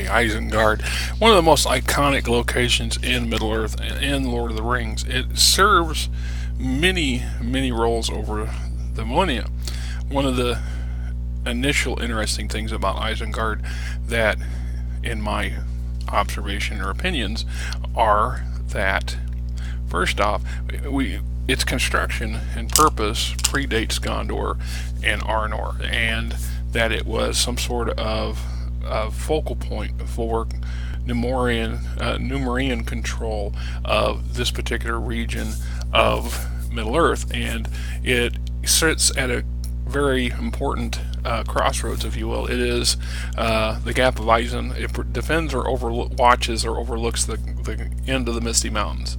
Isengard, one of the most iconic locations in Middle Earth and in Lord of the Rings. It serves many roles over the millennia. One of the initial interesting things about Isengard that, in my observation or opinions, are that first off, its construction and purpose predates Gondor and Arnor, and that it was some sort of focal point for Numenorean control of this particular region of Middle Earth, and it sits at a very important crossroads, if you will. It is the Gap of Isen. It defends or watches or overlooks the end of the Misty Mountains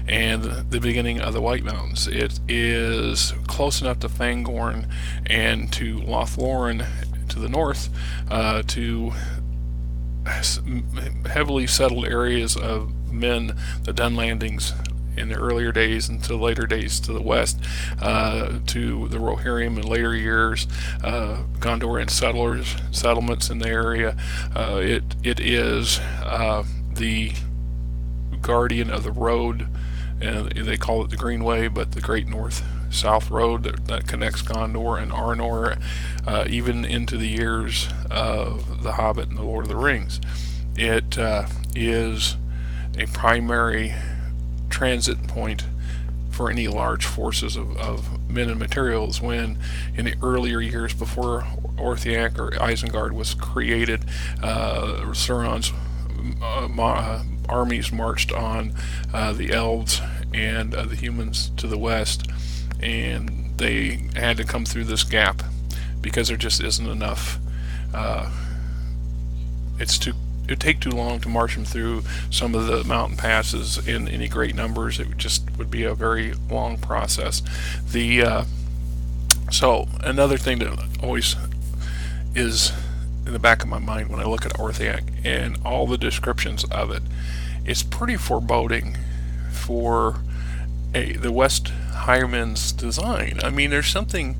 and the beginning of the White Mountains. It is close enough to Fangorn and to Lothlorien to the north, to heavily settled areas of men, the Dunlandings in the earlier days and to later days to the west, to the Rohirrim in later years, Gondorian settlements in the area. It is the guardian of the road, and they call it the Greenway, but the Great North-South Road that connects Gondor and Arnor, even into the years of The Hobbit and The Lord of the Rings. It is a primary transit point for any large forces of men and materials, when in the earlier years before Orthanc or Isengard was created, Sauron's armies marched on the elves and the humans to the west, and they had to come through this gap because there just isn't enough. It would take too long to march them through some of the mountain passes in any great numbers. It just would be a very long process. So another thing that always is in the back of my mind when I look at Orthanc and all the descriptions of it, it's pretty foreboding for the West Highmen's design. I mean, there's something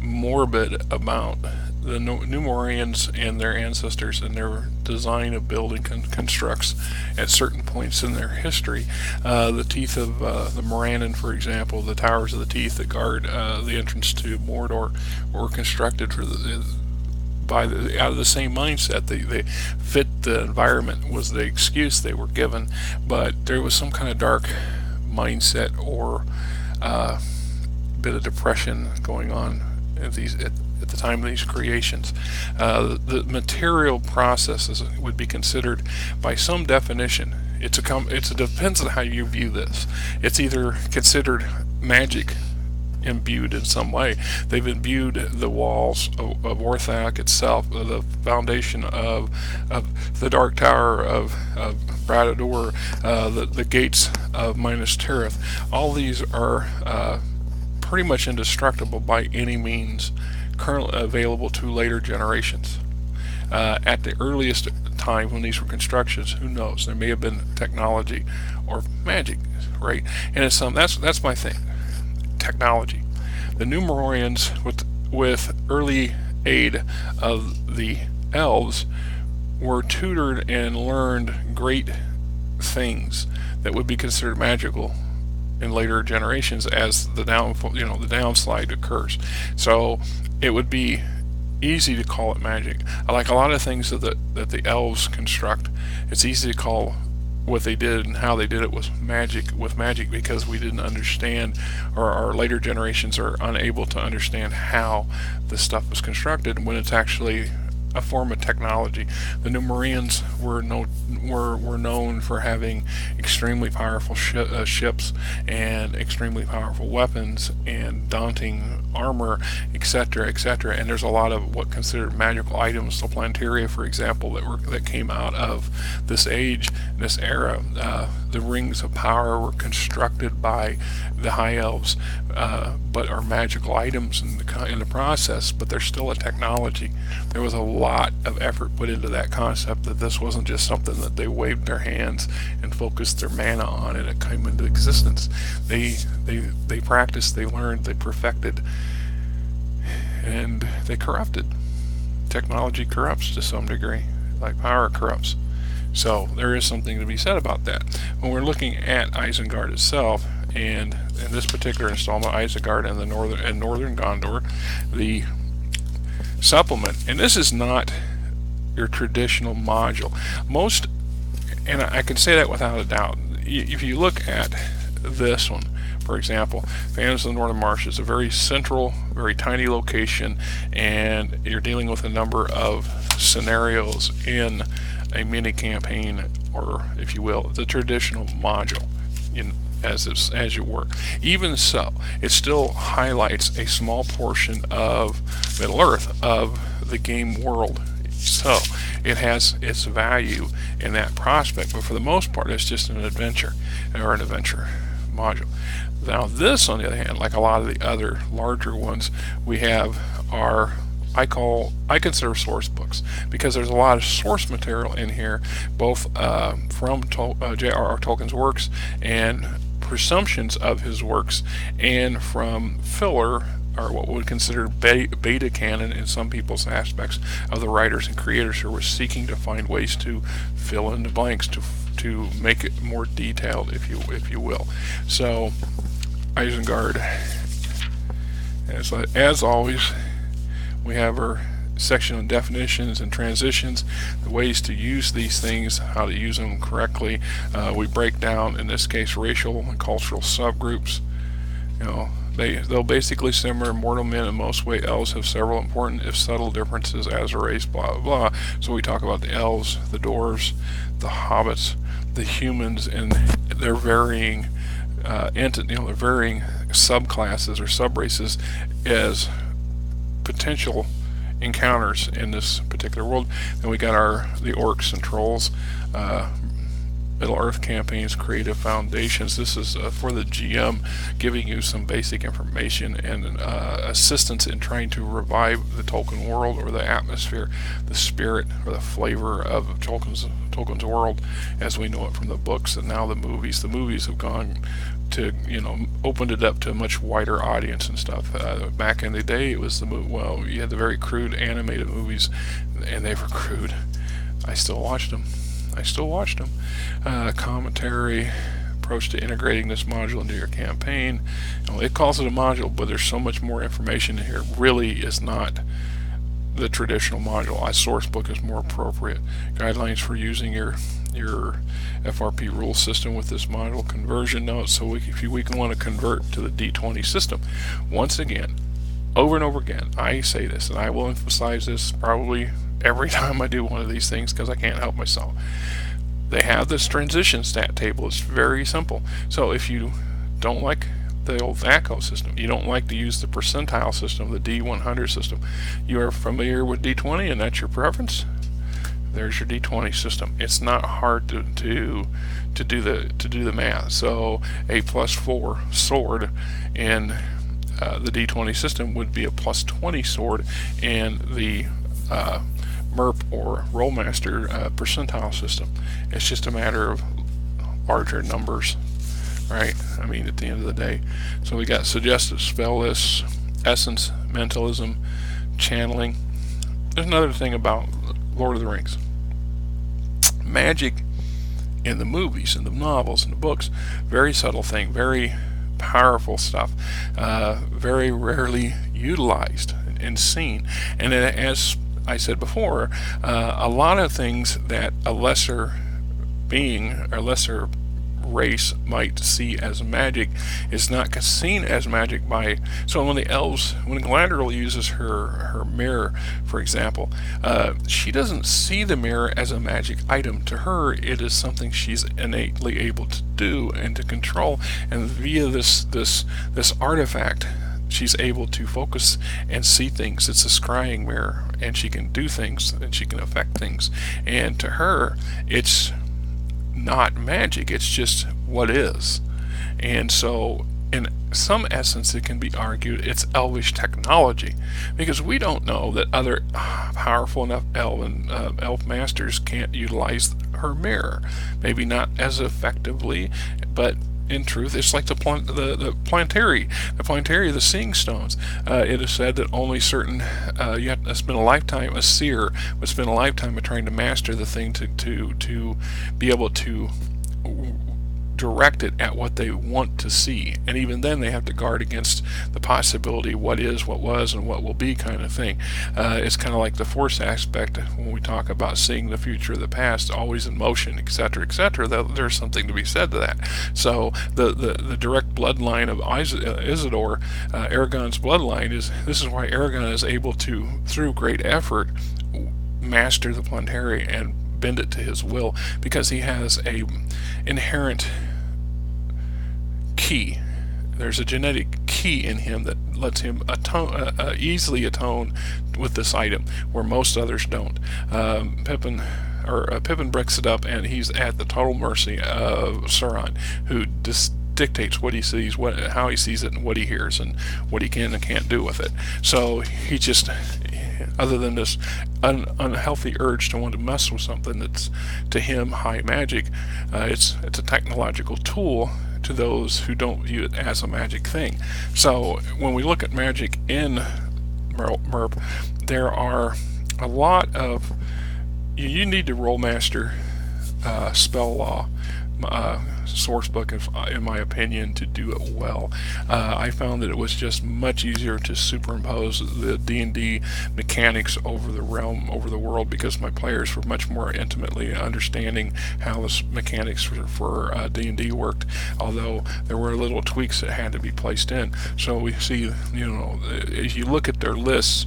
morbid about the Numenoreans and their ancestors and their design of building constructs at certain points in their history. The teeth of the Morannon, for example, the towers of the teeth that guard the entrance to Mordor, were constructed out of the same mindset. They fit the environment was the excuse they were given, but there was some kind of dark mindset or bit of depression going on at the time of these creations. The material processes would be considered, by some definition, it depends on how you view this. It's either considered magic imbued in some way. They've imbued the walls of Orthanc itself, the foundation of the Dark Tower of Bradador, the gates of Minas Tirith. All these are pretty much indestructible by any means currently available to later generations. At the earliest time when these were constructions, who knows? There may have been technology or magic, right? And it's that's my thing. Technology. The Numenoreans, with early aid of the elves, were tutored and learned great things that would be considered magical in later generations as the downslide occurs. So it would be easy to call it magic. Like a lot of things that the elves construct, it's easy to call what they did and how they did it was magic because we didn't understand, or our later generations are unable to understand how this stuff was constructed when it's actually a form of technology. The Numenoreans were known for having extremely powerful ships and extremely powerful weapons and daunting armor, etc., etc. And there's a lot of what considered magical items, the Plantaria, for example, that came out of this age, this era. The rings of power were constructed by the High Elves, but are magical items in the process. But they're still a technology. There was a lot of effort put into that concept, that this wasn't just something that they waved their hands and focused their mana on and it came into existence. They practiced, they learned, they perfected, and they corrupted. Technology corrupts to some degree, like power corrupts. So there is something to be said about that. When we're looking at Isengard itself, and in this particular installment, Isengard and the northern Gondor, the supplement, and this is not your traditional module. Most, and I can say that without a doubt, if you look at this one, for example, Fans of the Northern Marsh is a very central, very tiny location, and you're dealing with a number of scenarios in a mini campaign, or if you will, the traditional module, as you were. Even so, it still highlights a small portion of Middle Earth, of the game world. So it has its value in that prospect, but for the most part, it's just an adventure, or an adventure module. Now this, on the other hand, like a lot of the other larger ones, we have our I consider source books, because there's a lot of source material in here, both from J.R.R. Tolkien's works and presumptions of his works, and from filler, or what we would consider beta canon in some people's aspects, of the writers and creators who were seeking to find ways to fill in the blanks, to make it more detailed, if you will. So Isengard, as always, we have our section on definitions and transitions, the ways to use these things, how to use them correctly. We break down, in this case, racial and cultural subgroups. They'll basically similar mortal men in most way. Elves have several important, if subtle, differences as a race, blah blah blah. So we talk about the elves, the dwarves, the hobbits, the humans, and their varying their varying subclasses or subraces as potential encounters in this particular world. Then we got the orcs and trolls, Middle Earth campaigns, creative foundations. This is for the GM, giving you some basic information and assistance in trying to revive the Tolkien world, or the atmosphere, the spirit, or the flavor of Tolkien's world as we know it from the books and now the movies. The movies have gone to, opened it up to a much wider audience and stuff. Back in the day, it was you had the very crude animated movies, and they were crude. I still watched them. Commentary, approach to integrating this module into your campaign. It calls it a module, but there's so much more information in here. It really is not the traditional module. A source book is more appropriate. Guidelines for using your FRP rule system with this module. Conversion notes, so we can want to convert to the D20 system. Once again, over and over again, I say this, and I will emphasize this probably every time I do one of these things, because I can't help myself. They have this transition stat table. It's very simple. So if you don't like the old VACO system, you don't like to use the percentile system, the D100 system, you are familiar with D20 and that's your preference, there's your D20 system. It's not hard to do the math. So a +4 sword in the D20 system would be a +20 sword in the MERP or Rollmaster percentile system. It's just a matter of larger numbers, right? I mean, at the end of the day. So we got suggested spell lists, essence, mentalism, channeling. There's another thing about Lord of the Rings. Magic in the movies and the novels and the books, very subtle thing, very powerful stuff, very rarely utilized and seen. And as I said before, a lot of things that a lesser being or lesser race might see as magic is not seen as magic by. So when Galadriel uses her mirror, for example, she doesn't see the mirror as a magic item. To her, it is something she's innately able to do and to control, and via this artifact, she's able to focus and see things. It's a scrying mirror, and she can do things and she can affect things. And to her, it's not magic, it's just what is. And so in some essence, it can be argued it's elvish technology, because we don't know that other powerful enough elf masters can't utilize her mirror. Maybe not as effectively, but in truth, it's like the plantary, the seeing stones. It is said that only certain you have to spend a lifetime. A seer would spend a lifetime of trying to master the thing to be able to direct it at what they want to see, and even then they have to guard against the possibility what is, what was, and what will be kind of thing. It's kind of like the force aspect when we talk about seeing the future, the past, always in motion, etc., etc. There's something to be said to that. So the direct bloodline of Isildur, Aragorn's bloodline, this is why Aragorn is able to, through great effort, master the plantary and bend it to his will, because he has a inherent key. There's a genetic key in him that lets him easily atone with this item, where most others don't. Pippin breaks it up, and he's at the total mercy of Sauron, who dictates what he sees, how he sees it, and what he hears, and what he can and can't do with it. So he just, other than this unhealthy urge to want to mess with something that's to him high magic, it's a technological tool to those who don't view it as a magic thing. So when we look at magic in MERP, there are a lot of, you need to roll master spell law source book, in my opinion, to do it well. I found that it was just much easier to superimpose the D&D mechanics over the realm, over the world, because my players were much more intimately understanding how the mechanics for D&D worked, although there were little tweaks that had to be placed in. So we see, as you look at their lists,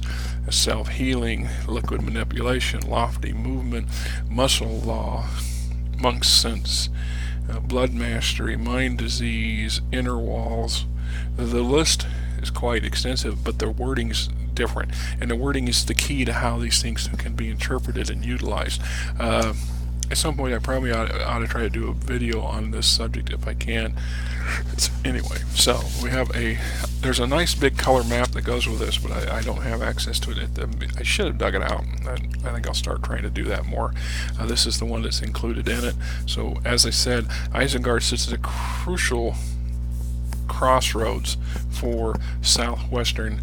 self-healing, liquid manipulation, lofty movement, muscle law, monk's sense, blood mastery, mind disease, inner walls. The list is quite extensive, but the wording's different, and the wording is the key to how these things can be interpreted and utilized. At some point I probably ought to try to do a video on this subject if I can. Anyway, so we have there's a nice big color map that goes with this, but I don't have access to it. I should have dug it out. I think I'll start trying to do that more. This is the one that's included in it. So as I said, Isengard sits at a crucial crossroads for southwestern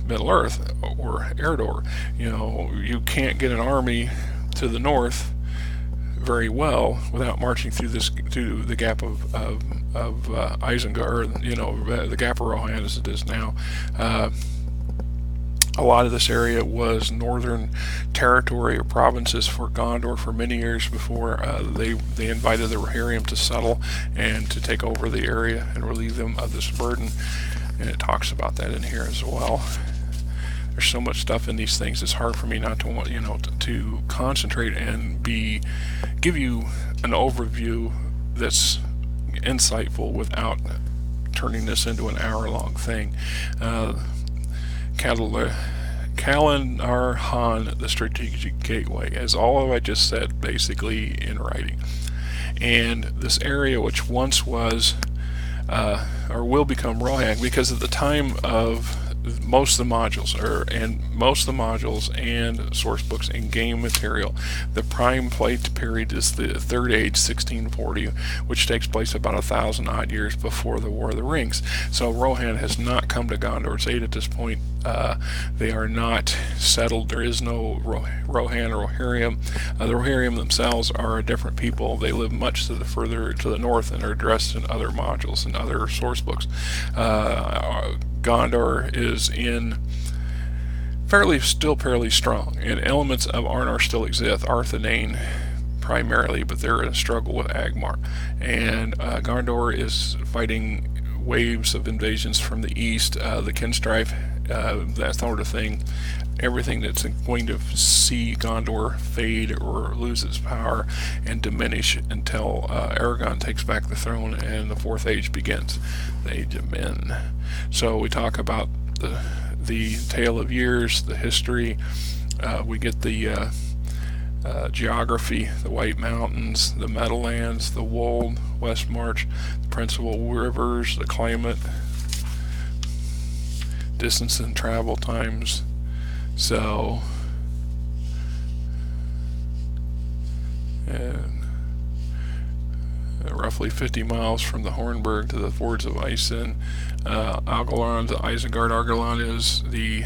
Middle Earth, or Eredor. You can't get an army to the north very well without marching through the Gap of Isengard, the Gap of Rohan as it is now. A lot of this area was northern territory or provinces for Gondor for many years before they invited the Rohirrim to settle and to take over the area and relieve them of this burden. And it talks about that in here as well. There's so much stuff in these things, it's hard for me not to want, to concentrate and give you an overview that's insightful without turning this into an hour-long thing. Calenardhon, the strategic gateway, as all of I just said basically in writing. And this area, which once was or will become Rohan, because at the time of most of the modules and source books and game material, the prime plate period is the Third Age, 1640, which takes place about 1,000 odd years before the War of the Rings. So Rohan has not come to Gondor's aid at this point. They are not settled. There is no Rohan or Rohirrim. The Rohirrim themselves are a different people. They live much further to the north and are addressed in other modules and other source books. Gondor is still fairly strong, and elements of Arnor still exist. Arthedain primarily, but they're in a struggle with Angmar. And Gondor is fighting waves of invasions from the east, the Kinstrife, that sort of thing. Everything that's going to see Gondor fade or lose its power and diminish until Aragorn takes back the throne and the Fourth Age begins, the Age of Men. So we talk about the tale of years, the history. We get the geography, the White Mountains, the Meadowlands, the Wold, West March, the principal rivers, the climate, distance and travel times. So, and roughly 50 miles from the Hornburg to the Fords of Isen. Algalon, the Isengard Argalon is the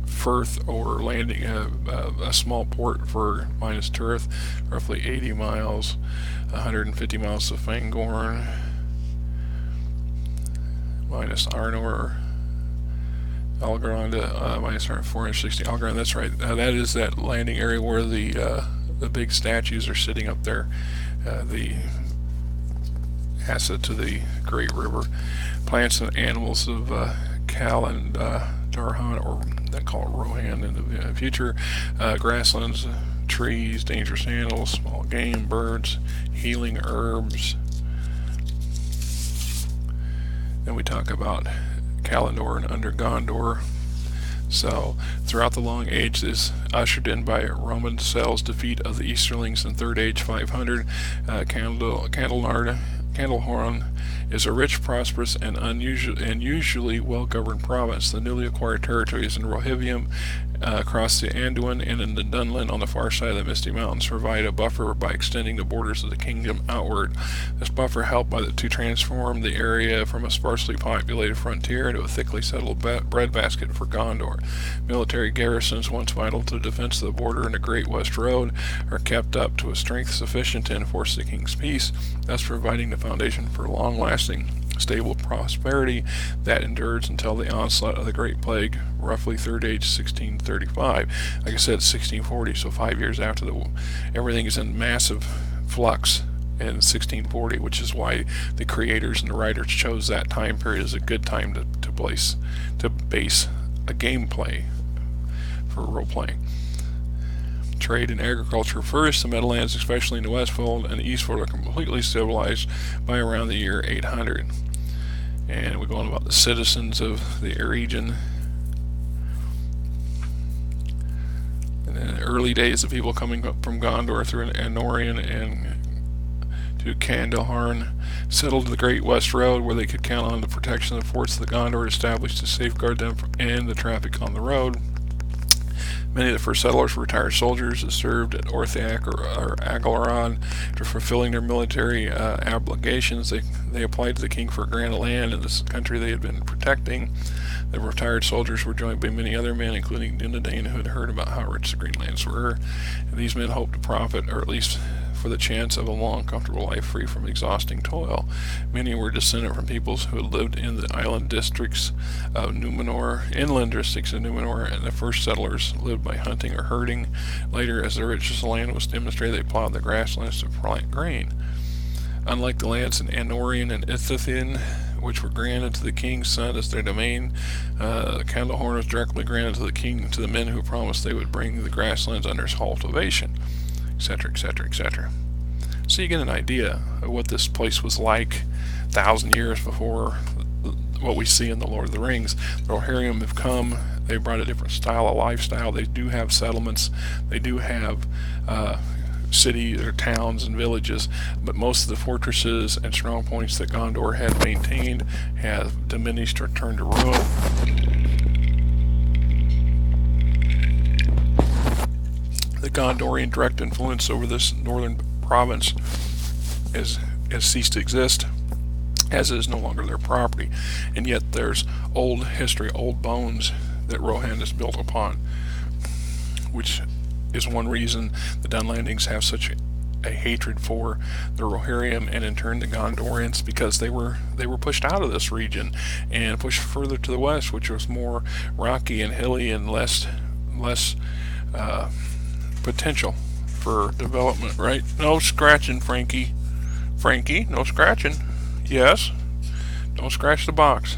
Firth or landing, a small port for Minas Tirith, roughly 80 miles, 150 miles to Fangorn, minus Arnor, Algaron to minus 460. Algaron, that's right. That is that landing area where the big statues are sitting up there. The asset to the Great River. Plants and animals of Calenardhon, or they call it Rohan in the future. Grasslands, trees, dangerous animals, small game, birds, healing herbs. Then we talk about Kalimdor and under Gondor. So, throughout the Long Age is ushered in by Roman Cell's defeat of the Easterlings in Third Age 500. Calenardhon is a rich, prosperous, and usually well-governed province. The newly acquired territories in Rohirrim, across the Anduin, and in the Dunlin on the far side of the Misty Mountains provide a buffer by extending the borders of the kingdom outward. This buffer helped to transform the area from a sparsely populated frontier into a thickly settled breadbasket for Gondor. Military garrisons, once vital to the defense of the border and the Great West Road, are kept up to a strength sufficient to enforce the king's peace, thus providing the foundation for long-lasting, stable prosperity that endures until the onslaught of the Great Plague, roughly Third Age 1635. Like I said, 1640, so 5 years after everything is in massive flux in 1640, which is why the creators and the writers chose that time period as a good time to base a gameplay for role-playing. Trade and agriculture first. The Meadowlands, especially in the Westfold and the Eastfold, are completely civilized by around the year 800. And we're going about the citizens of the region. And in the early days, the people coming up from Gondor through Numenorean and to Kandahar settled the Great West Road, where they could count on the protection of the forts of the Gondor established to safeguard them and the traffic on the road. Many of the first settlers were retired soldiers that served at Orthanc or Aglarond. After fulfilling their military obligations, they applied to the king for a grant of land in this country they had been protecting. The retired soldiers were joined by many other men, including Dunedain, who had heard about how rich the Greenlands were. And these men hoped to profit, or at least for the chance of a long, comfortable life free from exhausting toil. Many were descended from peoples who had lived in the island districts of Numenor, inland districts of Numenor, and the first settlers lived by hunting or herding. Later, as the richness of the land was demonstrated, they plowed the grasslands to plant grain. Unlike the lands in Anorian and Ithithin, which were granted to the king's son as their domain, Kandahar was directly granted to the king, to the men who promised they would bring the grasslands under his cultivation, etc., etc., etc. So you get an idea of what this place was like 1,000 years before what we see in the Lord of the Rings. The Rohirrim have come. They brought a different style of lifestyle. They do have settlements. They do have cities or towns and villages, but most of the fortresses and strong points that Gondor had maintained have diminished or turned to ruin. The Gondorian direct influence over this northern province has ceased to exist, as it is no longer their property. And yet there's old history, old bones that Rohan is built upon, which is one reason the Dunlandings have such a hatred for the Rohirrim and in turn the Gondorians, because they were pushed out of this region and pushed further to the west, which was more rocky and hilly and less potential for development, right? No scratching, Frankie. Frankie, no scratching. Yes. Don't scratch the box.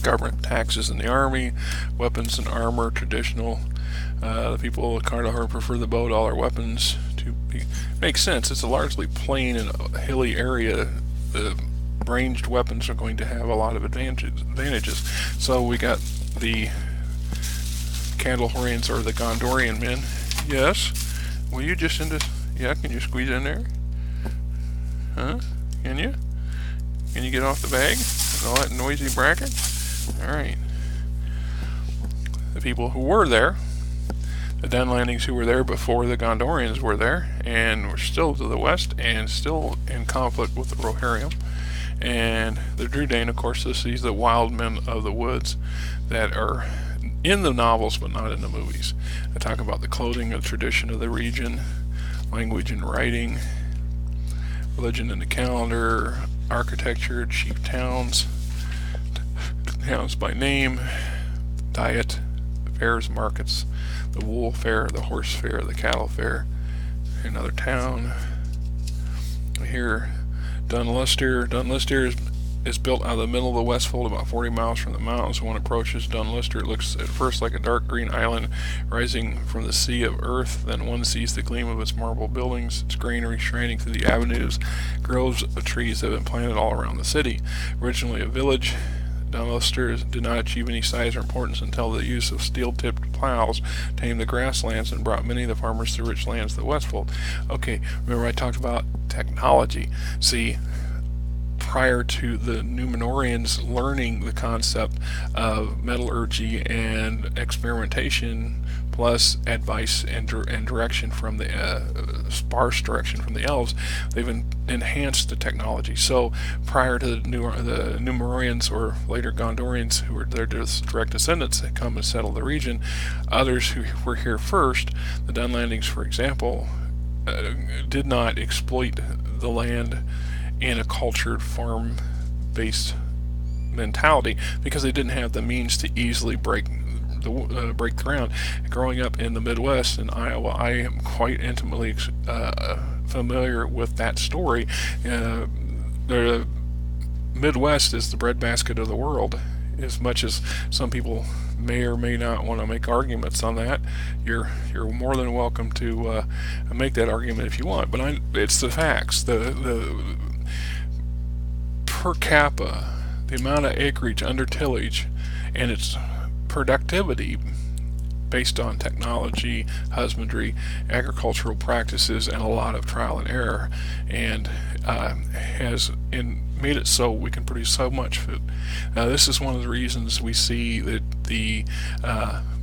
Government taxes in the army, weapons and armor, traditional. The people of Kandahar prefer the bow to all their weapons. Makes sense. It's a largely plain and hilly area. The ranged weapons are going to have a lot of advantages. So we got the Kandaharians, or the Gondorian men. Yes. Will you just can you squeeze in there? Huh? Can you? Can you get off the bag? And all that noisy bracket? Alright. The people who were there, the Dunlandings who were there before the Gondorians were there, and were still to the west, and still in conflict with the Rohirrim. And the Drúdain, of course, these are the wild men of the woods that are in the novels but not in the movies. I talk about the clothing and tradition of the region, language and writing, religion and the calendar, architecture, chief towns by name, diet, fairs, markets, the wool fair, the horse fair, the cattle fair, another town. Here, Dunluster. Dunluster is built out of the middle of the Westfold, about 40 miles from the mountains. When one approaches Dunluster, it looks at first like a dark green island rising from the sea of earth. Then one sees the gleam of its marble buildings, its greenery shining through the avenues, groves of trees that have been planted all around the city. Originally a village, Dunluster did not achieve any size or importance until the use of steel-tipped plows tamed the grasslands and brought many of the farmers to rich lands of the Westfold. Okay, remember I talked about technology. See, prior to the Numenoreans learning the concept of metallurgy and experimentation, plus advice and direction from the sparse direction from the elves, they've enhanced the technology. So prior to the Numenoreans, or later Gondorians, who were their direct descendants, that come and settle the region, others who were here first, the Dunlandings, for example, did not exploit the land in a cultured farm-based mentality because they didn't have the means to easily break the ground. Growing up in the Midwest in Iowa, I am quite intimately familiar with that story. The Midwest is the breadbasket of the world. As much as some people may or may not want to make arguments on that, you're more than welcome to make that argument if you want. But it's the facts. The per capita, the amount of acreage under tillage, and its productivity based on technology, husbandry, agricultural practices, and a lot of trial and error, and has made it so we can produce so much food. Now, this is one of the reasons we see that the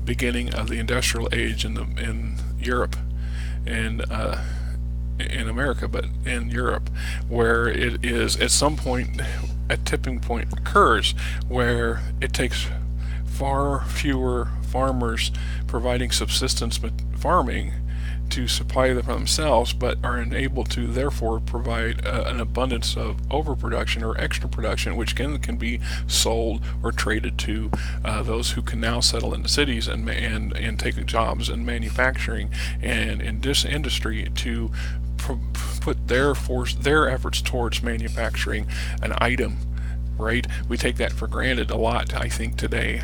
beginning of the industrial age in Europe and in America, but in Europe, where it is at some point a tipping point occurs where it takes far fewer farmers providing subsistence farming to supply them for themselves, but are enabled to therefore provide an abundance of overproduction or extra production, which can be sold or traded to those who can now settle in the cities and take jobs in manufacturing and in this industry to put their efforts towards manufacturing an item. Right, we take that for granted a lot. I think today,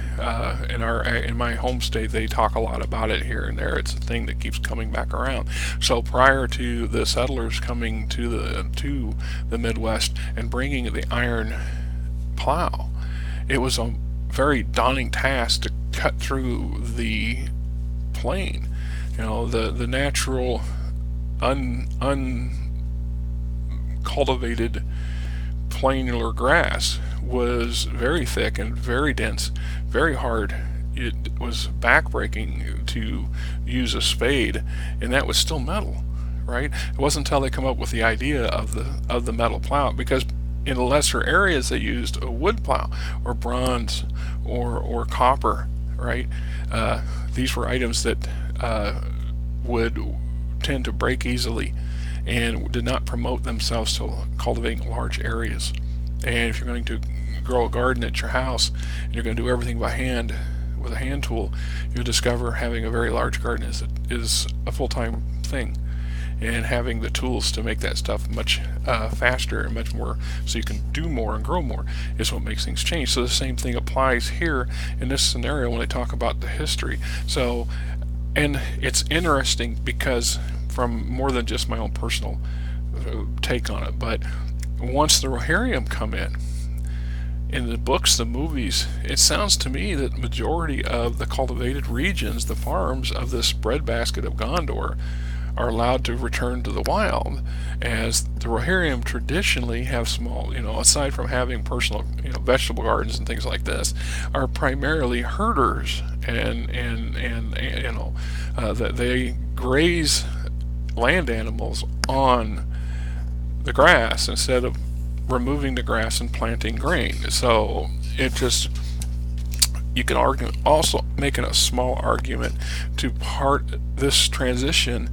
in my home state, they talk a lot about it here and there. It's a thing that keeps coming back around. So prior to the settlers coming to the Midwest and bringing the iron plow, it was a very daunting task to cut through the plain. You know, the natural, uncultivated planular grass was very thick and very dense, very hard. It was backbreaking to use a spade, and that was still metal, right? It wasn't until they come up with the idea of the metal plow, because in the lesser areas they used a wood plow or bronze or copper, right? These were items that would tend to break easily and did not promote themselves to cultivating large areas. And if you're going to grow a garden at your house and you're going to do everything by hand with a hand tool, you'll discover having a very large garden is a full-time thing. And having the tools to make that stuff much faster and much more, so you can do more and grow more, is what makes things change. So the same thing applies here in this scenario when they talk about the history. So, and it's interesting because from more than just my own personal take on it, but once the Rohirrim come in the books, the movies, it sounds to me that the majority of the cultivated regions, the farms of this breadbasket of Gondor, are allowed to return to the wild, as the Rohirrim traditionally have small, aside from having personal, vegetable gardens and things like this, are primarily herders and you know, that they graze land animals on the grass instead of removing the grass and planting grain. So it just, you can argue, also making a small argument to part this transition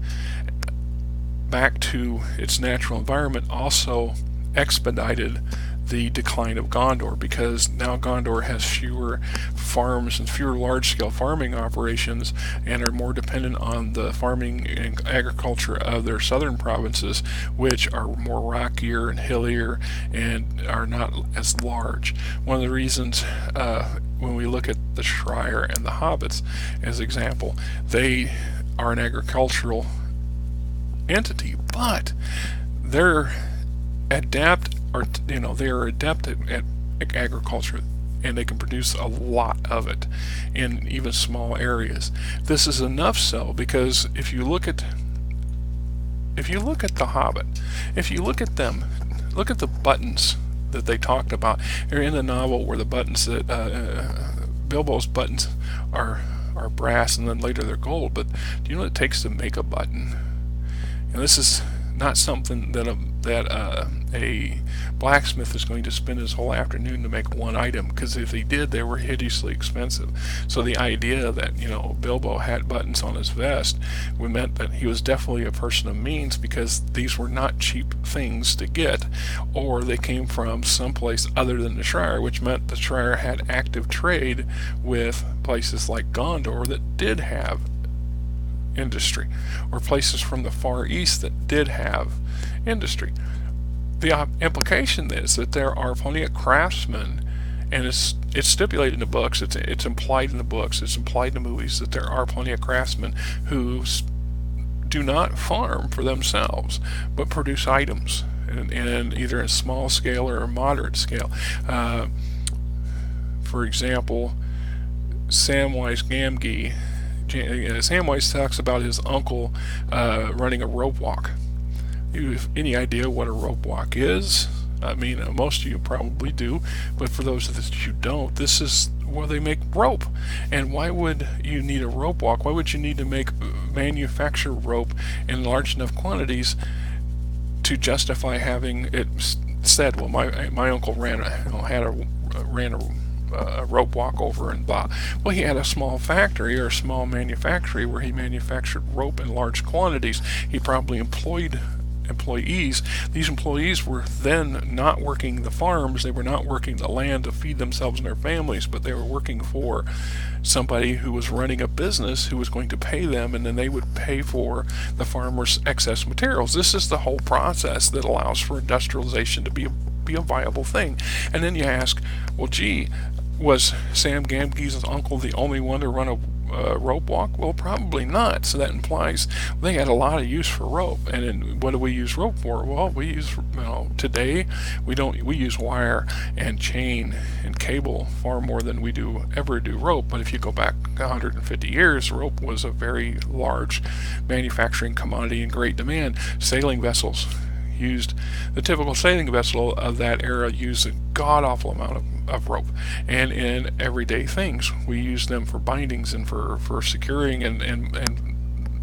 back to its natural environment also expedited the decline of Gondor, because now Gondor has fewer farms and fewer large-scale farming operations and are more dependent on the farming and agriculture of their southern provinces, which are more rockier and hillier and are not as large. One of the reasons when we look at the Shire and the Hobbits as example, they are an agricultural entity, but they're they are adept at agriculture, and they can produce a lot of it in even small areas. This is enough so because if you look at the Hobbit, if you look at them, look at the buttons that they talked about. They're in the novel where the buttons that Bilbo's buttons are brass and then later they're gold. But do you know what it takes to make a button? And this is not something that a blacksmith is going to spend his whole afternoon to make one item, because if he did, they were hideously expensive. So the idea that, you know, Bilbo had buttons on his vest meant that he was definitely a person of means, because these were not cheap things to get, or they came from someplace other than the Shire, which meant the Shire had active trade with places like Gondor that did have industry, or places from the Far East that did have industry. The implication is that there are plenty of craftsmen, and it's stipulated in the books, it's implied in the books, it's implied in the movies, that there are plenty of craftsmen who do not farm for themselves, but produce items, and either in small scale or moderate scale. For example, Samwise Gamgee, Samwise talks about his uncle running a rope walk. You have any idea what a rope walk is? I mean, most of you probably do, but for those that you don't, this is where they make rope. And why would you need a rope walk? Why would you need to manufacture rope in large enough quantities to justify having it said, well, my uncle ran a rope walk over and blah. Well, he had a small factory or a small manufactory where he manufactured rope in large quantities. He probably employed employees. These employees were then not working the farms, they were not working the land to feed themselves and their families, but they were working for somebody who was running a business who was going to pay them, and then they would pay for the farmers' excess materials. This is the whole process that allows for industrialization to be a viable thing. And then you ask, well, gee, was Sam Gamgee's uncle the only one to run a rope walk? Well, probably not. So that implies they had a lot of use for rope. And then what do we use rope for? Well, we use, today we use wire and chain and cable far more than we ever do rope. But if you go back 150 years, rope was a very large manufacturing commodity in great demand. Sailing vessels the typical sailing vessel of that era used a god-awful amount of rope, and in everyday things we use them for bindings and for securing and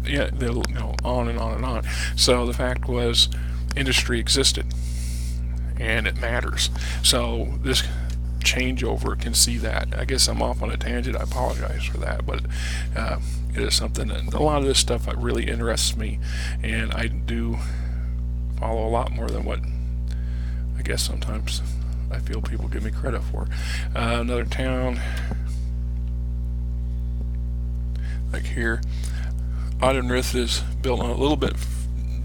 yeah, on and on and on. So the fact was, industry existed and it matters. So this changeover can see that. I guess I'm off on a tangent, I apologize for that, but it is something that a lot of this stuff really interests me, and I do follow a lot more than what I guess sometimes I feel people give me credit for. Another town like here, Audenrith is built on a little bit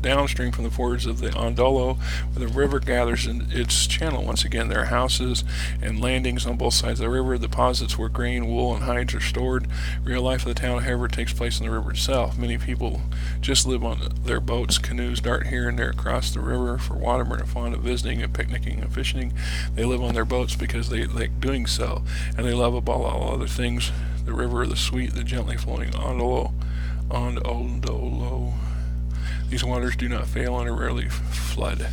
downstream from the fords of the Ondolo, where the river gathers in its channel. Once again, there are houses and landings on both sides of the river, deposits where grain, wool, and hides are stored. Real life of the town, however, takes place in the river itself. Many people just live on their boats. Canoes dart here and there across the river for watermen are fond of visiting and picnicking and fishing. They live on their boats because they like doing so, and they love above all other things the river, the sweet, the gently flowing Ondolo. These waters do not fail and are rarely flood.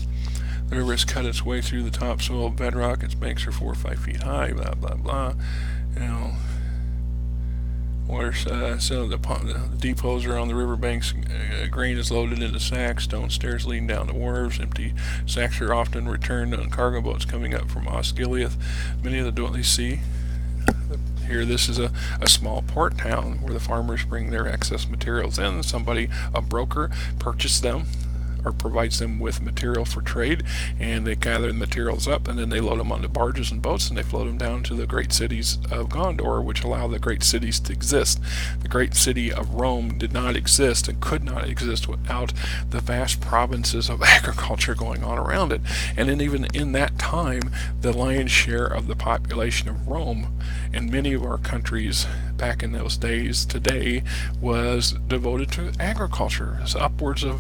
The river has cut its way through the topsoil bedrock. Its banks are 4 or 5 feet high, blah, blah, blah. where so the depots are on the riverbanks. Grain is loaded into sacks, stone stairs leading down to wharves. Empty sacks are often returned on cargo boats coming up from Osgiliath. Many of the what they see here, this is a small port town where the farmers bring their excess materials in. Somebody, a broker, purchases them or provides them with material for trade, and they gather the materials up, and then they load them onto barges and boats, and they float them down to the great cities of Gondor, which allow the great cities to exist. The great city of Rome did not exist and could not exist without the vast provinces of agriculture going on around it. And then even in that time, the lion's share of the population of Rome in many of our countries back in those days today was devoted to agriculture. It's upwards of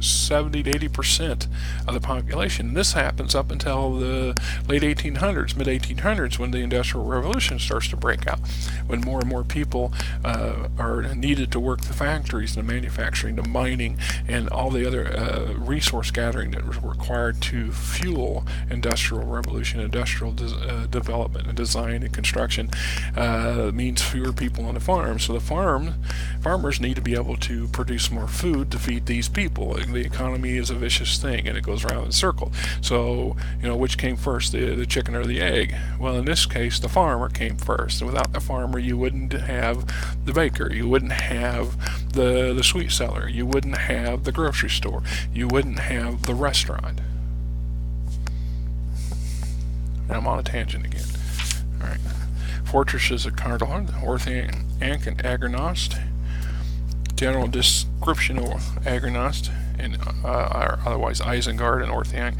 70 to 80% of the population. This happens up until the late 1800s, mid 1800s, when the Industrial Revolution starts to break out, when more and more people are needed to work the factories, the manufacturing, the mining, and all the other resource gathering that was required to fuel Industrial Revolution, industrial development and design and construction. Means fewer people on the farm. So the farmers need to be able to produce more food to feed these people. The economy is a vicious thing, and it goes around in a circle. So, which came first, the chicken or the egg? Well, in this case, the farmer came first. And without the farmer, you wouldn't have the baker. You wouldn't have the sweet seller. You wouldn't have the grocery store. You wouldn't have the restaurant. And I'm on a tangent again. All right. Fortresses of Calenardhon, Orthanc, and Angrenost. General description of Angrenost, and otherwise Isengard and Orthanc.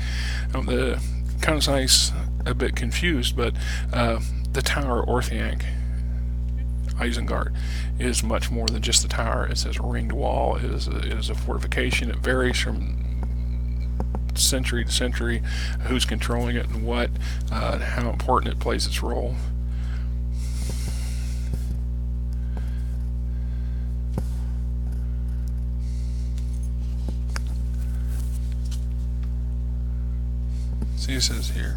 The kind of nice, a bit confused, but the tower Orthanc, Isengard, is much more than just the tower. It says a ringed wall. It is a fortification. It varies from century to century who's controlling it and what, how important it plays its role. See, it says here,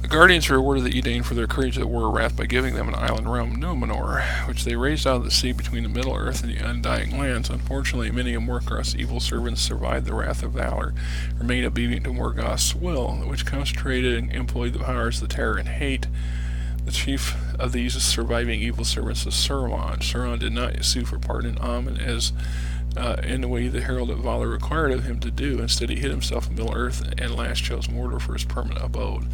the Guardians rewarded the Edain for their courage that were wrath by giving them an island realm, Numenor, which they raised out of the sea between the Middle Earth and the Undying Lands. Unfortunately, many of Morgoth's evil servants survived the wrath of valor, remained obedient to Morgoth's will, which concentrated and employed the powers of terror and hate. The chief of these surviving evil servants is Sauron. Sauron did not sue for pardon in Aman as in the way the Herald of Valor required of him to do. Instead, he hid himself in Middle-earth and last chose Mordor for his permanent abode.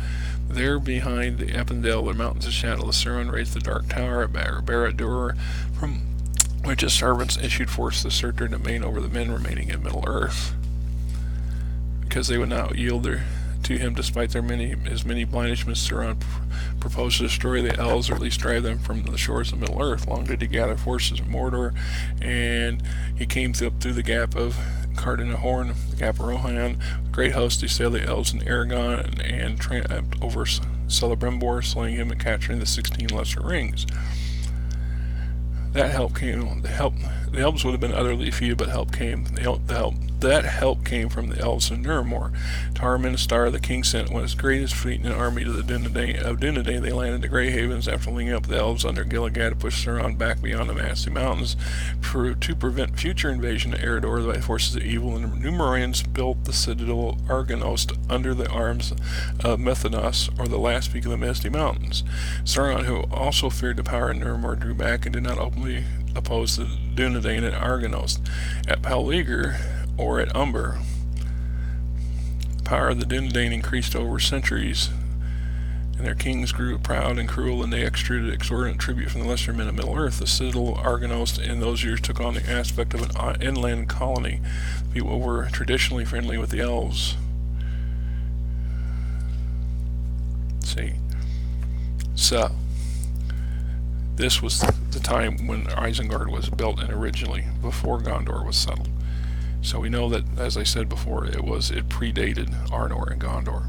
There, behind the Ependale, the mountains of shadow, Sauron raised the Dark Tower at Barad-dûr, from which his servants issued forth to assert their domain over the men remaining in Middle-earth. Because they would not yield to him despite his many blandishments, Sauron proposed to destroy the elves, or at least drive them from the shores of Middle-earth. Long did he gather forces of Mordor, and he came up through the Gap of Calenardhon, the Gap of Rohan. A great host he sailed the elves in Aragon and tramped over Celebrimbor, slaying him and capturing the 16 lesser rings. That help came. The elves would have been utterly defeated, but help came. That help came from the elves of Numenor. Tar Minstar, the king, sent one of his greatest fleet and army to the Dunedain. They landed the Grey Havens after linking up the elves under Gilgalad to push Sauron back beyond the Misty Mountains to prevent future invasion of Eredor by forces of evil. And the Numenoreans built the citidal Angrenost under the arms of Methanos, or the last peak of the Misty Mountains. Sauron, who also feared the power of Numenor, drew back and did not openly oppose the Dunedain at Angrenost. At Palliger, or at Umber, the power of the Dunedain increased over centuries, and their kings grew proud and cruel, and they extruded exorbitant tribute from the lesser men of Middle-earth. The citadal Angrenost in those years took on the aspect of an inland colony. People were traditionally friendly with the elves. Let's see. So, this was the time when Isengard was built, and originally, before Gondor was settled. So we know that, as I said before, it predated Arnor and Gondor.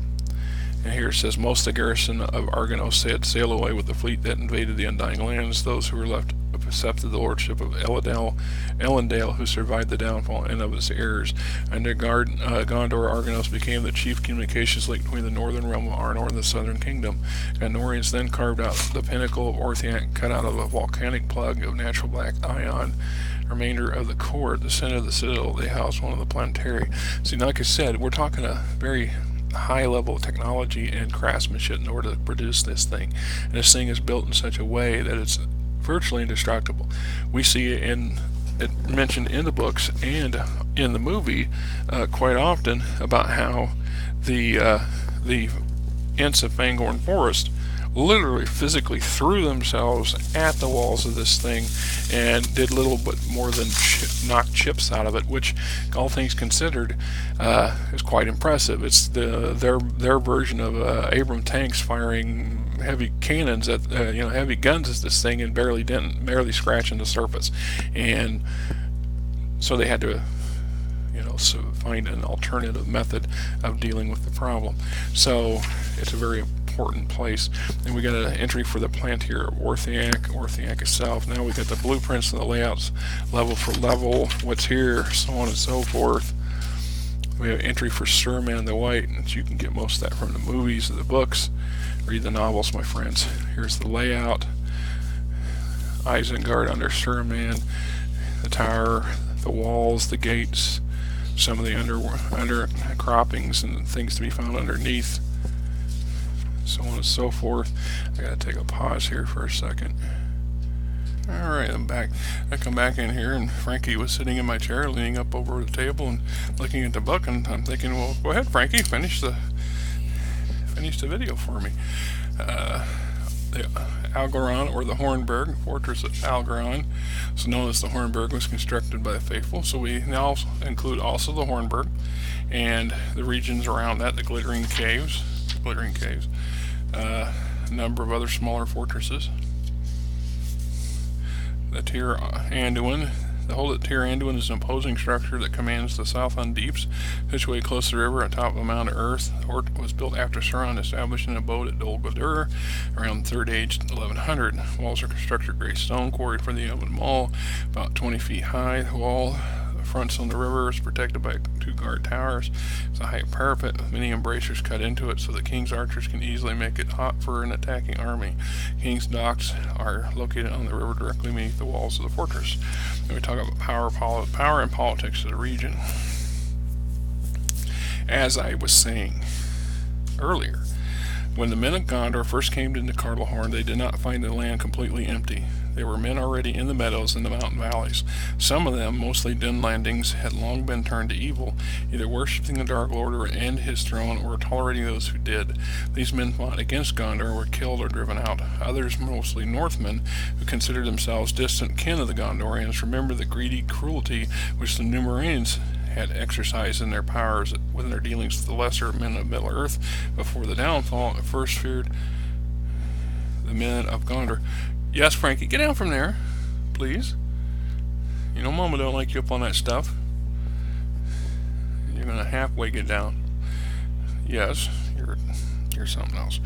And here it says, most of the garrison of Angrenost had sailed away with the fleet that invaded the Undying Lands. Those who were left accepted the lordship of Elendil, who survived the downfall and of his heirs. Under Gondor, Angrenost became the chief communications link between the northern realm of Arnor and the southern kingdom. Gondorians then carved out the pinnacle of Orthanc, cut out of a volcanic plug of natural black iron. Remainder of the core at the center of the citadel, they housed one of the planetary. See, like I said, we're talking a very high level of technology and craftsmanship in order to produce this thing. And this thing is built in such a way that it's virtually indestructible. We see it mentioned in the books and in the movie quite often about how the Ents of Fangorn Forest literally physically threw themselves at the walls of this thing and did little but more than knock chips out of it, which, all things considered, is quite impressive. It's their version of Abram tanks firing heavy cannons at heavy guns at this thing and barely scratching the surface. And so they had to find an alternative method of dealing with the problem. So it's a very important place. And we got an entry for the plant here at Orthanc itself. Now we got the blueprints and the layouts level for level, what's here, so on and so forth. We have entry for Saruman the White, and you can get most of that from the movies or the books. Read the novels, my friends. Here's the layout. Isengard under Saruman, the tower, the walls, the gates, some of the under croppings and things to be found underneath, so on and so forth. I gotta take a pause here for a second. Alright, I'm back. I come back in here, and Frankie was sitting in my chair, leaning up over the table and looking at the book, and I'm thinking, well, go ahead, Frankie, finish the video for me. The Algaron, or the Hornburg, fortress of Algaron, so known as the Hornburg, was constructed by the faithful. So we now include also the Hornburg and the regions around that, the glittering caves, a number of other smaller fortresses. The Tir Anduin. The hold at Tir Anduin is an imposing structure that commands the Southland Deeps, situated close to the river atop a mound of earth. The fort was built after Sauron established an abode at Dol Guldur around the 3rd Age, 1100. Walls are constructed grey stone, quarried from the Elven Mall, about 20 feet high. The wall fronts on the river is protected by 2 guard towers. It's a high parapet with many embrasures cut into it so the king's archers can easily make it hot for an attacking army. King's docks are located on the river directly beneath the walls of the fortress. And we talk about power and politics of the region. As I was saying earlier, when the men of Gondor first came into Calenardhon, they did not find the land completely empty. There were men already in the meadows and the mountain valleys. Some of them, mostly Dunlandings, had long been turned to evil, either worshipping the Dark Lord and his throne, or tolerating those who did. These men fought against Gondor, were killed or driven out. Others, mostly Northmen, who considered themselves distant kin of the Gondorians, remembered the greedy cruelty which the Numenoreans had exercised in their powers within their dealings with the lesser men of Middle-earth before the downfall. At first feared the men of Gondor. Yes, Frankie, get down from there, please. You know Mama don't like you up on that stuff. You're gonna halfway get down. Yes, you're something else.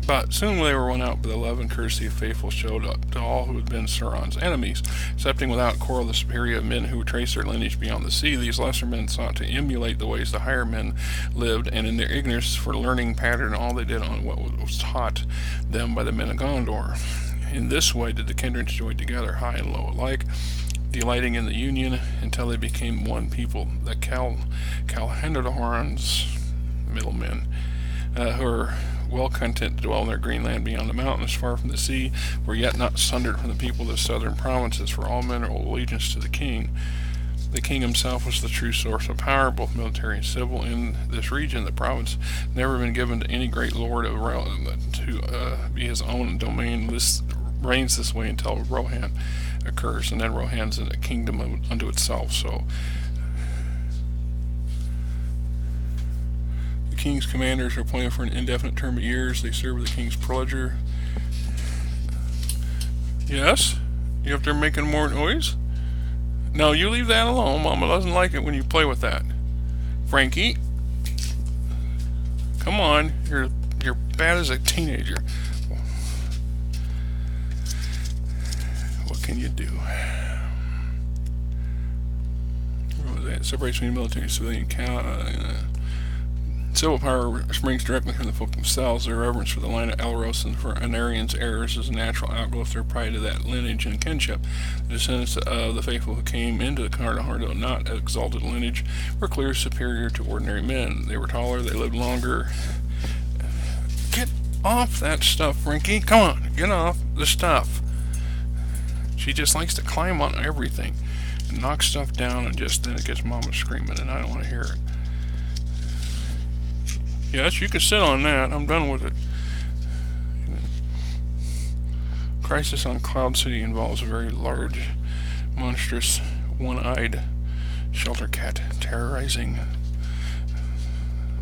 But soon they were won out by the love and courtesy of faithful showed to all who had been Sauron's enemies. Accepting without quarrel the superior men who traced their lineage beyond the sea, these lesser men sought to emulate the ways the higher men lived, and in their ignorance for learning pattern all they did on what was taught them by the men of Gondor. In this way did the kindreds join together, high and low alike, delighting in the union until they became one people, the Calenardhon's middlemen, who are well content to dwell in their green land beyond the mountains, far from the sea, were yet not sundered from the people of the southern provinces, for all men owe allegiance to the king. The king himself was the true source of power, both military and civil, in this region. The province never been given to any great lord of realm to be his own domain. This reigns this way until Rohan occurs, and then Rohan's in a kingdom unto itself. So the king's commanders are appointed for an indefinite term of years. They serve the king's pleasure. Yes? You up there making more noise? No, you leave that alone. Mama doesn't like it when you play with that. Frankie, come on. You're bad as a teenager. what can you do? What was that? Separates between military and civilian civil power springs directly from the folk themselves. Their reverence for the line of Elros and for Anarians' heirs is a natural outgrowth of their pride to that lineage and kinship. The descendants of the faithful who came into the Calenardhon, though not exalted lineage, were clearly superior to ordinary men. They were taller, they lived longer. Get off that stuff, Frankie. Come on, get off the stuff. She just likes to climb on everything and knock stuff down, and just then it gets Mama screaming, and I don't want to hear it. Yes, you can sit on that. I'm done with it. Crisis on Cloud City involves a very large, monstrous, one-eyed shelter cat terrorizing.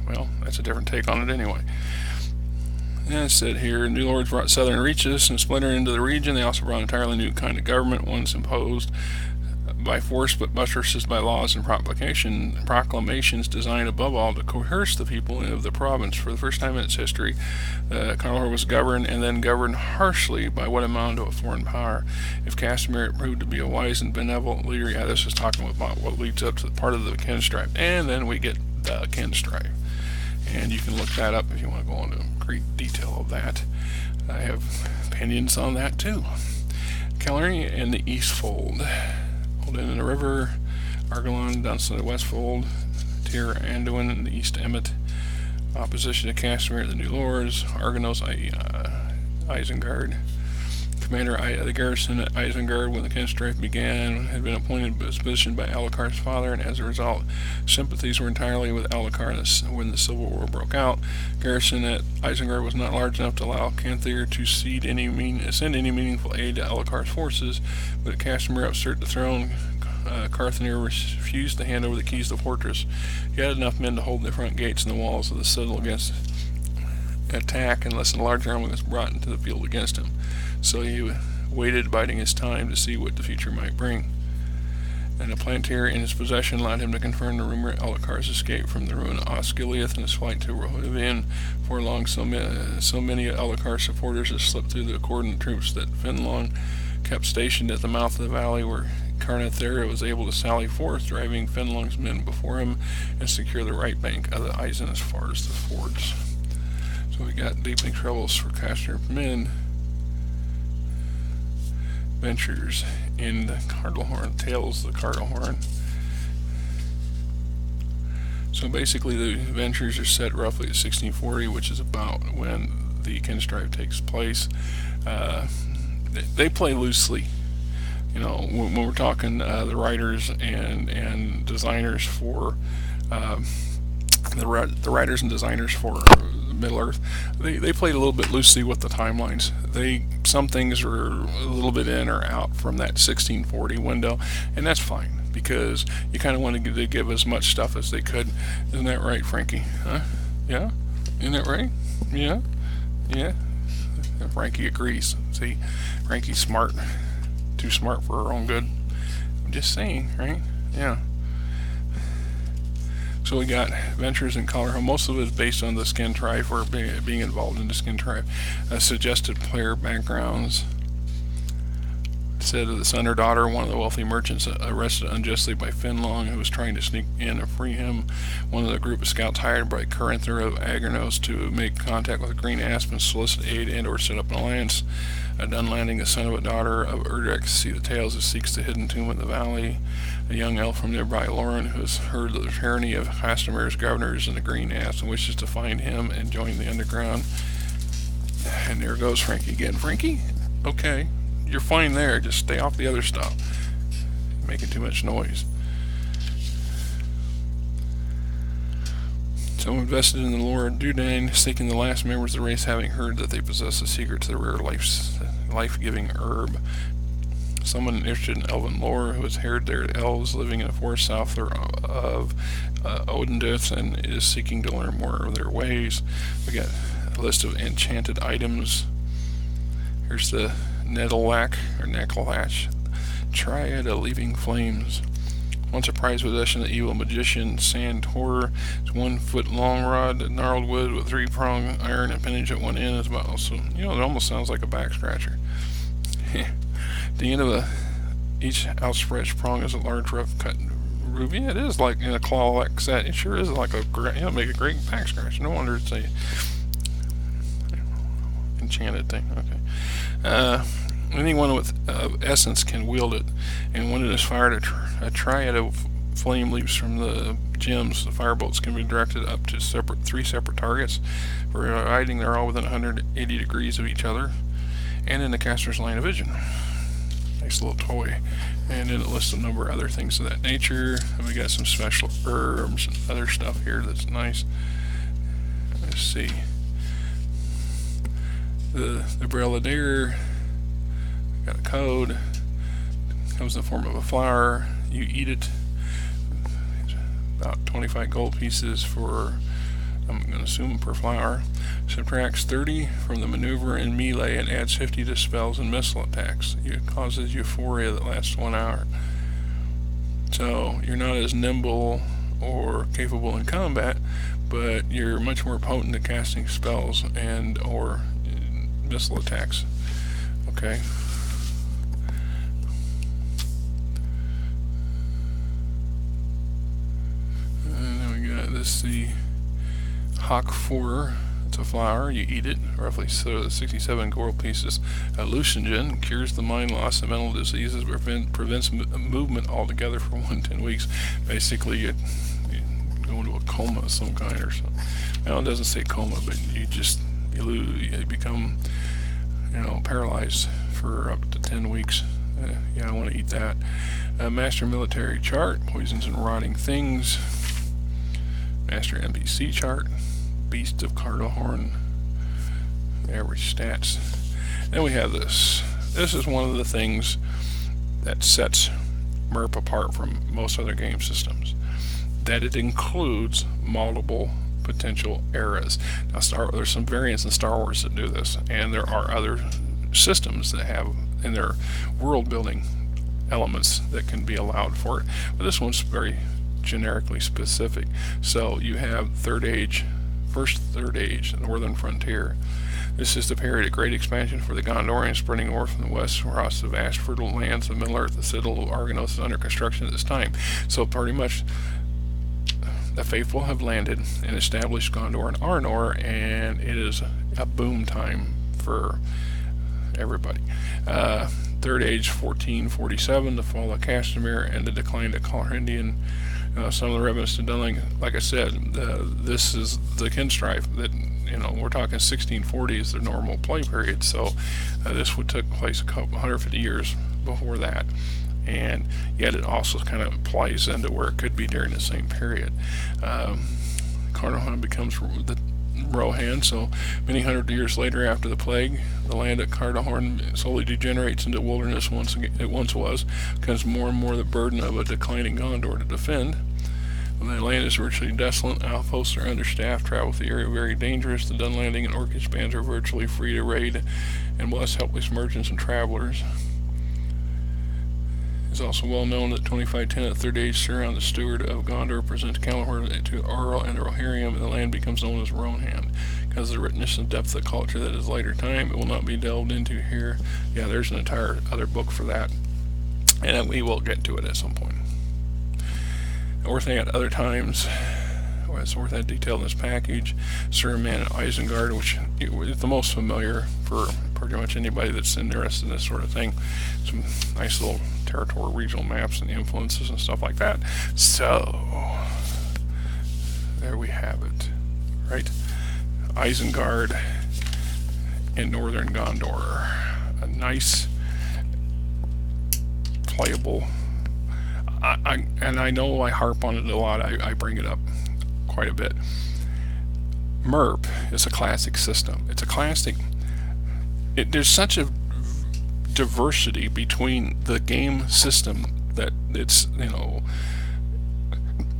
Well, that's a different take on it anyway. And it said here, new lords brought southern reaches and splintered into the region. They also brought an entirely new kind of government, ones imposed by force but buttresses by laws and proclamations designed above all to coerce the people of the province. For the first time in its history, Gondor was governed, and then governed harshly by what amounted to a foreign power. If Castamere proved to be a wise and benevolent leader, yeah, this is talking about what leads up to the part of the Kinstrife, and then we get the Kinstrife. And you can look that up if you want to go into great detail of that. I have opinions on that too. Calenary in the East Fold. In the river, Argelon down to the West Fold, Tir Anduin in the East Emmet, opposition to Castamere, the New Lords, Angrenost, Isengard. Commander of the garrison at Isengard when the Kinstrife began had been appointed to his position by Alucard's father, and as a result, sympathies were entirely with Alucard when the Civil War broke out. Garrison at Isengard was not large enough to allow Canthair to send any meaningful aid to Alucard's forces, but Castamere usurped the throne. Carthanear refused to hand over the keys to the fortress. He had enough men to hold the front gates and the walls of the citadel against attack unless a large army was brought into the field against him. So he waited, biding his time to see what the future might bring. And a plantier in his possession allowed him to confirm the rumor of Alucard's escape from the ruin of Osgiliath and his flight to Rohirrim. For long, so many of Alucard's supporters had slipped through the cordon troops that Finlong kept stationed at the mouth of the valley, where Carnathera was able to sally forth, driving Finlong's men before him and secure the right bank of the Isen as far as the fords. So we got deepening troubles for Castamer's men. Ventures in the Calenardhon, Tales of the Calenardhon. So basically the ventures are set roughly at 1640, which is about when the Kinstrife takes place. They play loosely. You know, when we're talking the writers and designers for the writers and designers for Middle Earth, they played a little bit loosely with the timelines. Some things are a little bit in or out from that 1640 window, and that's fine because you kind of wanted to give as much stuff as they could. Isn't that right, Frankie? Huh? Yeah? Isn't that right? Yeah? Yeah? Frankie agrees. See, Frankie's smart. Too smart for her own good. I'm just saying, right? Yeah. So we got Ventures in Calenardhon. Most of it is based on the Kinstrife or being involved in the Kinstrife. Suggested player backgrounds. Said that the son or daughter of one of the wealthy merchants arrested unjustly by Finlong, who was trying to sneak in and free him. One of the group of scouts hired by Carthanear of Angrenost to make contact with the Green Aspen, solicit aid, and or set up an alliance. Dunlanding, the son of a daughter of Urdek, see the tales that seeks the hidden tomb in the valley. A young elf from nearby Lauren who has heard of the tyranny of Castamere's governors in the Green Aspen wishes to find him and join the underground. And there goes Frankie again. Frankie? Okay. You're fine there, just stay off the other stuff. Making too much noise. So invested in the lore of Dudain, seeking the last members of the race, having heard that they possess the secret to the rare life-giving herb. Someone interested in elven lore who has heard there are elves living in a forest south of Odendith and is seeking to learn more of their ways. We got a list of enchanted items. Here's the Nettlelac or Necklash Triad of Leaving Flames. Once a prized possession of the evil magician Sand Horror. It's 1 foot long rod, gnarled wood with 3-pronged iron appendage at one end. It's about also, it almost sounds like a back scratcher. the end of each outstretched prong is a large rough cut ruby. It is like in a claw like that. It sure is like make a great back scratch. No wonder it's a enchanted thing. Okay. Anyone with essence can wield it, and when it is fired, a triad of flame leaps from the gems. The firebolts can be directed up to three separate targets, providing they're all within 180 degrees of each other, and in the caster's line of vision. Nice little toy. And then it lists a number of other things of that nature. And we got some special herbs and other stuff here that's nice. Let's see. The Breladair got a code. Comes in the form of a flower. You eat it. It's about 25 gold pieces for, I'm going to assume, per flower. Subtracts 30 from the maneuver and melee and adds 50 to spells and missile attacks. It causes euphoria that lasts 1 hour. So you're not as nimble or capable in combat, but you're much more potent at casting spells and or missile attacks. Okay. And then we got this, the Hawk 4. It's a flower. You eat it. Roughly 67 gold pieces. Hallucinogen cures the mind loss and mental diseases. Prevents movement altogether for 10 weeks. Basically, you go into a coma of some kind or something. Well, it doesn't say coma, but you become, paralyzed for up to 10 weeks. Yeah, I want to eat that. Master military chart. Poisons and rotting things. Master NPC chart. Beast of Calenardhon. Average stats. Then we have this. This is one of the things that sets MERP apart from most other game systems. That it includes multiple potential eras. Now, there's some variants in Star Wars that do this, and there are other systems that have in their world building elements that can be allowed for it. But this one's very generically specific. So you have First Third Age, the Northern Frontier. This is the period of great expansion for the Gondorians, spreading north from the west across the vast fertile lands of Middle-earth. The citadal of Angrenost is under construction at this time. So pretty much the faithful have landed and established Gondor and Arnor, and it is a boom time for everybody. Third Age 1447, the fall of Castamere and the decline of Calenardhon. Some of the remnants of Dunling, like I said, this is the Kinstrife that, we're talking 1640 is the normal play period, so this would take place a couple 150 years before that, and yet it also kind of plays into where it could be during the same period. Calenardhon becomes the Rohan, so many hundred years later after the plague, the land at Calenardhon slowly degenerates into wilderness it once was, becomes more and more the burden of a declining Gondor to defend. When the land is virtually desolate, outposts are understaffed, travel through the area very dangerous. The Dunlanding and Orcish bands are virtually free to raid and molest helpless merchants and travelers. It's also well known that 2510 at Third Age Sauron, the steward of Gondor, presents Calenardhon to Arl and Rohirrim, and the land becomes known as Rohan. Because of the richness and depth of culture that is later time, it will not be delved into here. Yeah, there's an entire other book for that, and we will get to it at some point. Orthanc at other times, it's Orthanc detailed in this package. Sauron and Isengard, which is the most familiar for pretty much anybody that's interested in this sort of thing. Some nice little territorial regional maps and influences and stuff like that. So there we have it, right? Isengard in northern Gondor. A nice playable, and I know I harp on it a lot, I bring it up quite a bit. MERP is a classic system. It's a classic. There's such a diversity between the game system that it's,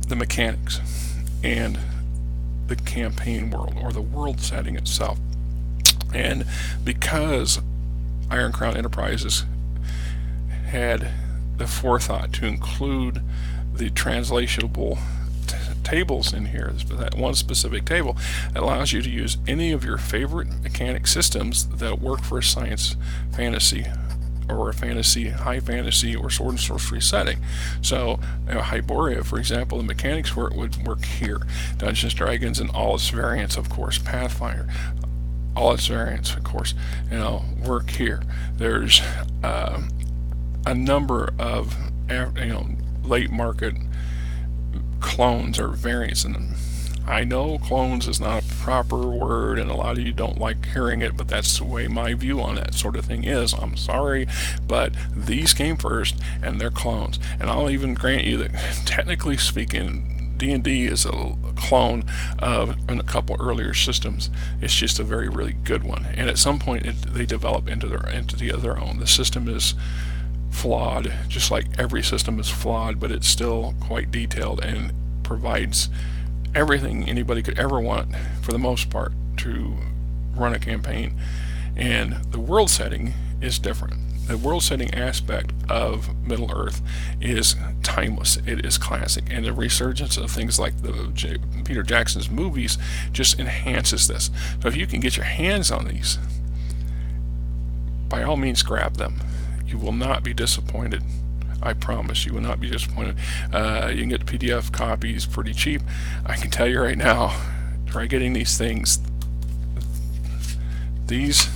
the mechanics and the campaign world or the world setting itself. And because Iron Crown Enterprises had the forethought to include the translatable tables in here, that one specific table allows you to use any of your favorite mechanic systems that work for a science fantasy or a fantasy, high fantasy, or sword and sorcery setting. So, Hyboria, for example, the mechanics for it would work here. Dungeons, Dragons, and all its variants, of course. Pathfinder, all its variants, of course, work here. There's a number of late market clones or variants in them. I know clones is not a proper word, and a lot of you don't like hearing it, but that's the way my view on that sort of thing is. I'm sorry, but these came first, and they're clones. And I'll even grant you that, technically speaking, D&D is a clone of a couple earlier systems. It's just a very, really good one. And at some point, they develop into their entity of their own. The system is flawed, just like every system is flawed, but it's still quite detailed and provides everything anybody could ever want, for the most part, to run a campaign. And the world setting is different. The world setting aspect of Middle-earth is timeless. It is classic, and the resurgence of things like the Peter Jackson's movies just enhances this. So if you can get your hands on these, by all means grab them. You will not be disappointed. I promise you will not be disappointed. You can get PDF copies pretty cheap. I can tell you right now, try getting these things. These,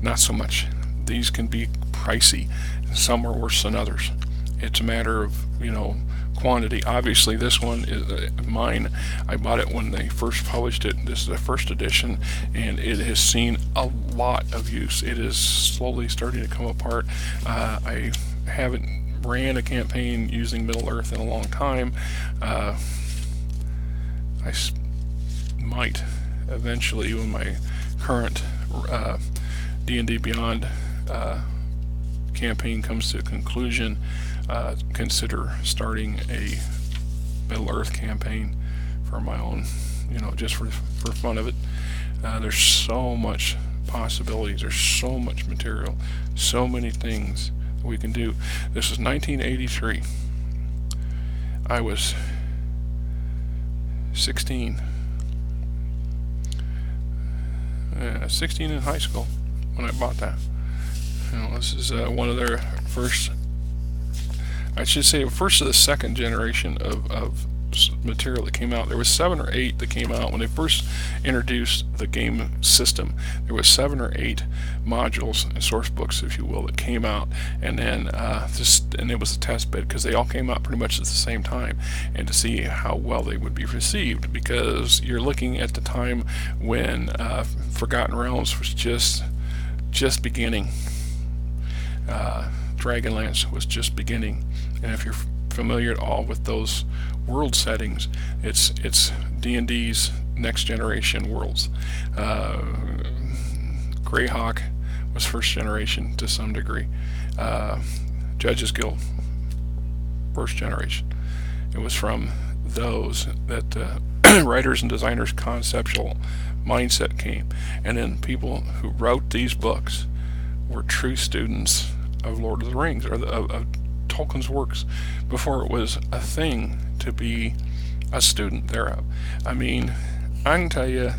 not so much. These can be pricey. Some are worse than others. It's a matter of, quantity. Obviously, this one is mine. I bought it when they first published it. This is the first edition, and it has seen a lot of use. It is slowly starting to come apart. I haven't ran a campaign using Middle-earth in a long time. I might eventually, when my current D&D Beyond campaign comes to a conclusion, consider starting a Middle-earth campaign for my own, just for fun of it. There's so much possibilities. There's so much material, so many things we can do. This is 1983. I was 16. 16 in high school when I bought that. This is one of their first, I should say, first of the second generation of material that came out. There was 7 or 8 that came out when they first introduced the game system. There was 7 or 8 modules and source books, if you will, that came out, and then and it was a test bed because they all came out pretty much at the same time, and to see how well they would be received, because you're looking at the time when Forgotten Realms was just beginning. Dragonlance was just beginning, and if you're familiar at all with those world settings, it's D&D's next generation worlds. Greyhawk was first generation to some degree. Judges Guild, first generation. It was from those that writers and designers' conceptual mindset came, and then people who wrote these books were true students of Lord of the Rings, or of Tolkien's works, before it was a thing to be a student thereof. I mean, I can tell you,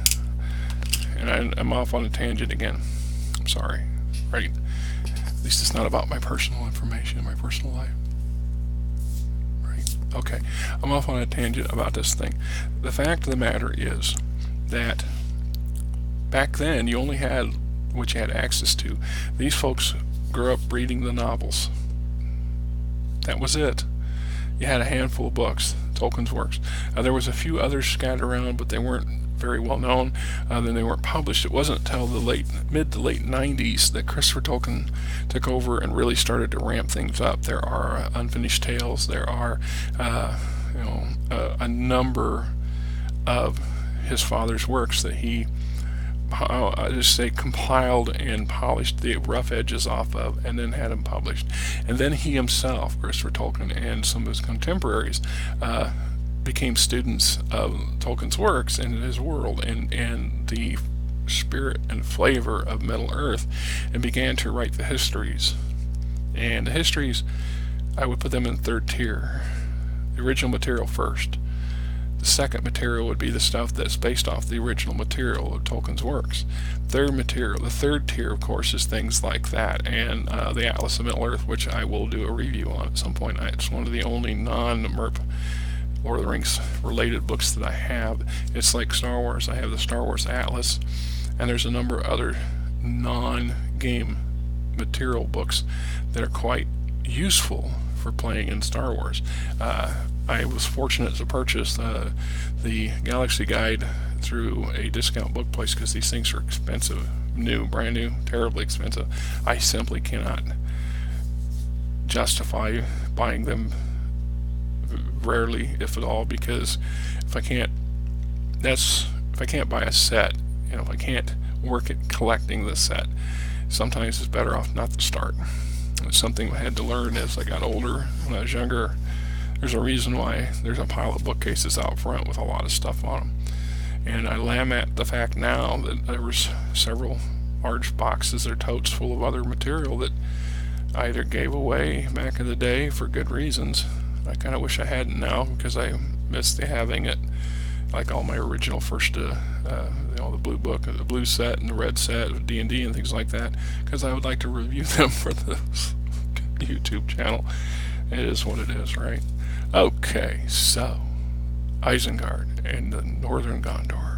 and I'm off on a tangent again. I'm sorry, right? At least it's not about my personal information, my personal life. Right? Okay, I'm off on a tangent about this thing. The fact of the matter is that back then you only had what you had access to. These folks grew up reading the novels. That was it. You had a handful of books, Tolkien's works. There was a few others scattered around, but they weren't very well known. Then they weren't published. It wasn't until the mid to late 90s that Christopher Tolkien took over and really started to ramp things up. There are unfinished tales. There are a number of his father's works that he compiled and polished the rough edges off of, and then had them published. And then he himself, Christopher Tolkien, and some of his contemporaries became students of Tolkien's works and his world and the spirit and flavor of Middle-earth, and began to write the histories. And the histories, I would put them in third tier. The original material first. The second material would be the stuff that's based off the original material of Tolkien's works. The third tier, of course, is things like that, and the Atlas of Middle-earth, which I will do a review on at some point. It's one of the only non-MERP Lord of the Rings related books that I have. It's like Star Wars. I have the Star Wars Atlas, and there's a number of other non-game material books that are quite useful for playing in Star Wars. I was fortunate to purchase the Galaxy Guide through a discount book place because these things are expensive, brand new, terribly expensive. I simply cannot justify buying them, rarely, if at all, because if I can't buy a set, if I can't work at collecting the set, sometimes it's better off not to start. It's something I had to learn as I got older. When I was younger, there's a reason why there's a pile of bookcases out front with a lot of stuff on them. And I lament the fact now that there was several large boxes or totes full of other material that I either gave away back in the day for good reasons. I kind of wish I hadn't now, because I miss having it, like all my original first, the blue book, the blue set and the red set of D&D and things like that, because I would like to review them for the YouTube channel. It is what it is, right? Okay, so Isengard and the Northern Gondor.